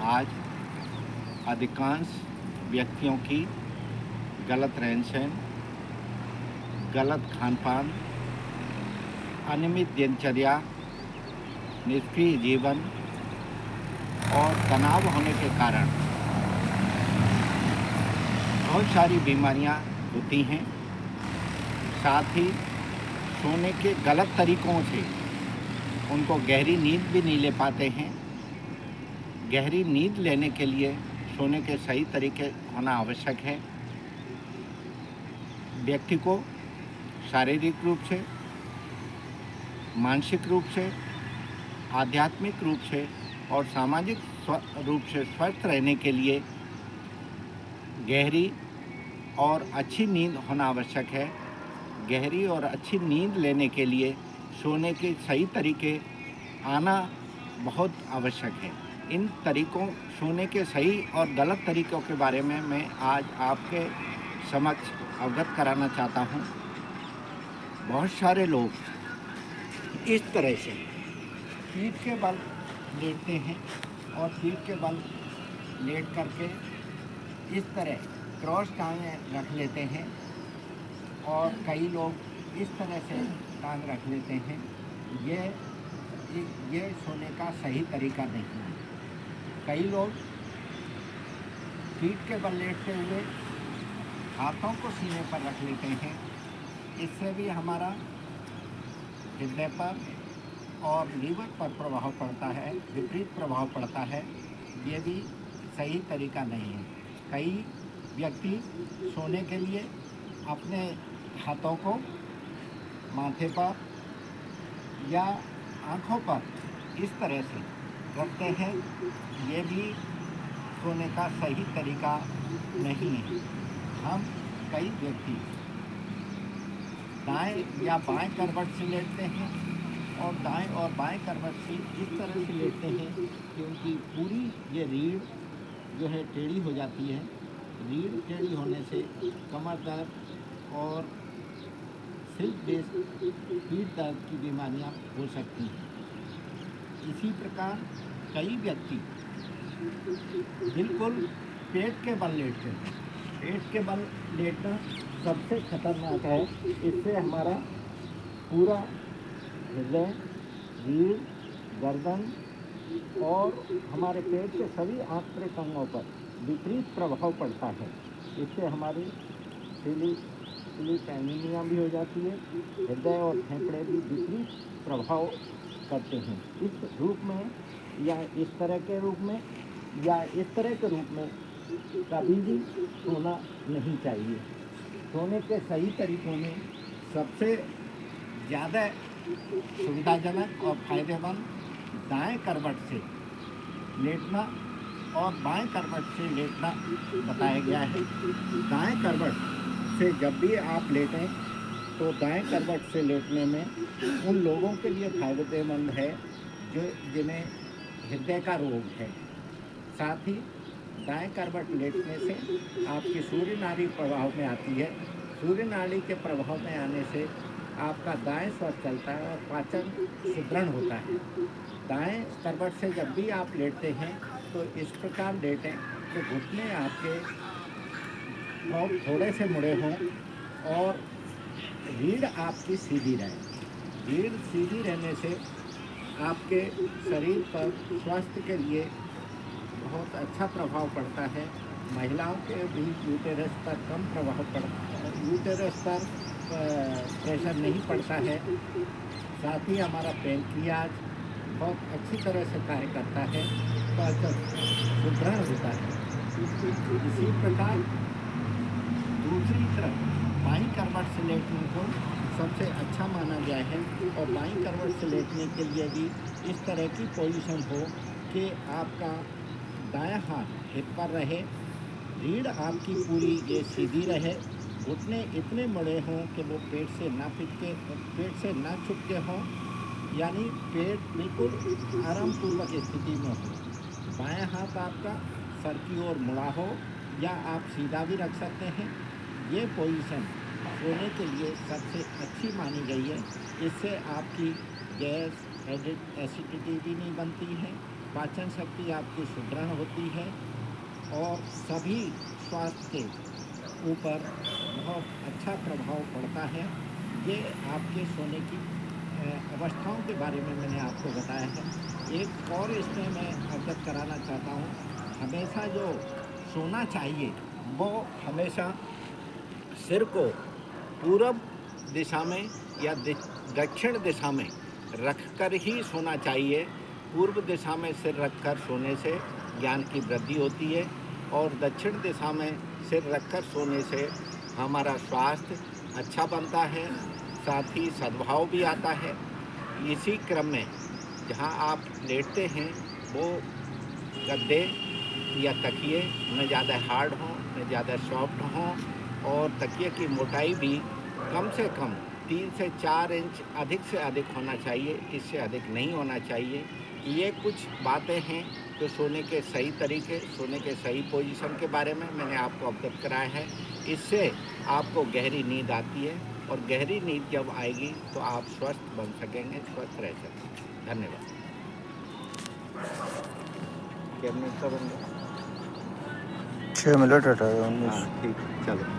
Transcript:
आज अधिकांश व्यक्तियों की गलत रहन-सहन, गलत खान-पान, अनियमित दिनचर्या, निष्क्रिय जीवन और तनाव होने के कारण बहुत सारी बीमारियां होती हैं। साथ ही सोने के गलत तरीकों से उनको गहरी नींद भी नहीं ले पाते हैं। गहरी नींद लेने के लिए सोने के सही तरीके होना आवश्यक है। व्यक्ति को शारीरिक रूप से, मानसिक रूप से, आध्यात्मिक रूप से और सामाजिक रूप से स्वस्थ रहने के लिए गहरी और अच्छी नींद होना आवश्यक है। गहरी और अच्छी नींद लेने के लिए सोने के सही तरीके आना बहुत आवश्यक है। इन तरीकों, सोने के सही और गलत तरीक़ों के बारे में मैं आज आपके समक्ष अवगत कराना चाहता हूँ। बहुत सारे लोग इस तरह से पीठ के बल लेटते हैं और पीठ के बल लेट करके इस तरह क्रॉस टांगें रख लेते हैं और कई लोग इस तरह से टांग रख लेते हैं। ये सोने का सही तरीका नहीं है। कई लोग पीठ के बल लेटते हुए हाथों को सीने पर रख लेते हैं। इससे भी हमारा हृदय पर और लीवर पर प्रभाव पड़ता है, विपरीत प्रभाव पड़ता है। ये भी सही तरीका नहीं है। कई व्यक्ति सोने के लिए अपने हाथों को माथे पर या आँखों पर इस तरह से रखते हैं। ये भी सोने का सही तरीका नहीं है। हम कई व्यक्ति दाएं या बाएं करवट से लेटते हैं और दाएं और बाएं करवट से इस तरह से लेटते हैं कि उनकी पूरी ये रीढ़ जो है टेढ़ी हो जाती है। रीढ़ टेढ़ी होने से कमर दर्द और स्लिप डिस्क, पीठ दर्द की बीमारियां हो सकती हैं। इसी प्रकार कई व्यक्ति बिल्कुल पेट के बल लेटते हैं। पेट के बल लेटना सबसे खतरनाक है। इससे हमारा पूरा हृदय, रीढ़, गर्दन और हमारे पेट के सभी आंतरिक अंगों पर विपरीत प्रभाव पड़ता है। इससे हमारी स्लीप एनीमिया भी हो जाती है। हृदय और फेफड़े भी विपरीत प्रभाव करते हैं। इस रूप में या इस तरह के रूप में या इस तरह के रूप में कभी भी सोना नहीं चाहिए। सोने के सही तरीकों में सबसे ज़्यादा सुविधाजनक और फायदेमंद दाएं करवट से लेटना और बाएं करवट से लेटना बताया गया है। दाएं करवट से जब भी आप लेटें तो दाएं करवट से लेटने में उन लोगों के लिए फायदेमंद है जिन्हें हृदय का रोग है। साथ ही दाएं करवट लेटने से आपकी सूर्य नाड़ी प्रभाव में आती है। सूर्य नाड़ी के प्रभाव में आने से आपका दाएं स्वस्थ चलता है और पाचन सुदृढ़ होता है। दाएं करवट से जब भी आप लेटते हैं तो इस प्रकार लेटें कि घुटने आपके और थोड़े से मुड़े हों और रीढ़ आपकी सीधी रहे। रीढ़ सीधी रहने से आपके शरीर पर स्वास्थ्य के लिए बहुत अच्छा प्रभाव पड़ता है। महिलाओं के भी यूटेरस पर कम प्रभाव पड़ता है, यूटेरस पर प्रेशर नहीं पड़ता है। साथ ही हमारा पैंक्रियाज बहुत अच्छी तरह से कार्य करता है, पाचन सुदृढ़ होता है। इसी प्रकार दूसरी तरफ बाईं करवट से लेटने को सबसे अच्छा माना गया है और बाईं करवट से लेटने के लिए भी इस तरह की पोजीशन हो कि आपका दायां हाथ हिप पर रहे, रीढ़ आपकी पूरी ये सीधी रहे, घुटने इतने बड़े हों कि वो पेट से ना छुपके हों, यानी पेट बिल्कुल आरामपूर्वक स्थिति में हो। बायां हाथ आपका सर की ओर मुड़ा हो या आप सीधा भी रख सकते हैं। ये पोजीशन सोने के लिए सबसे अच्छी मानी गई है। इससे आपकी गैस, एसिडिटी भी नहीं बनती है पाचन शक्ति आपकी सुदृढ़ होती है और सभी स्वास्थ्य के ऊपर बहुत अच्छा प्रभाव पड़ता है। ये आपके सोने की अवस्थाओं के बारे में मैंने आपको बताया है। एक और इसमें मैं अवगत कराना चाहता हूँ, हमेशा जो सोना चाहिए वो हमेशा सिर को पूरब दिशा में या दक्षिण दिशा में रखकर ही सोना चाहिए। पूर्व दिशा में सिर रखकर सोने से ज्ञान की वृद्धि होती है और दक्षिण दिशा में सिर रखकर सोने से हमारा स्वास्थ्य अच्छा बनता है, साथ ही सद्भाव भी आता है। इसी क्रम में जहाँ आप लेटते हैं वो गद्दे या तकिए न ज़्यादा हार्ड हों न ज़्यादा सॉफ्ट हों और तकिए की मोटाई भी कम से कम 3 से 4 इंच अधिक से अधिक होना चाहिए, इससे अधिक नहीं होना चाहिए। ये कुछ बातें हैं जो सोने के सही तरीके, सोने के सही पोजीशन के बारे में मैंने आपको अवगत कराया है। इससे आपको गहरी नींद आती है और गहरी नींद जब आएगी तो आप स्वस्थ बन सकेंगे, स्वस्थ रह सकेंगे। धन्यवाद। क्या मिनट का बन गया? 6 मिनट हटा है 19। हाँ ठीक, चलो।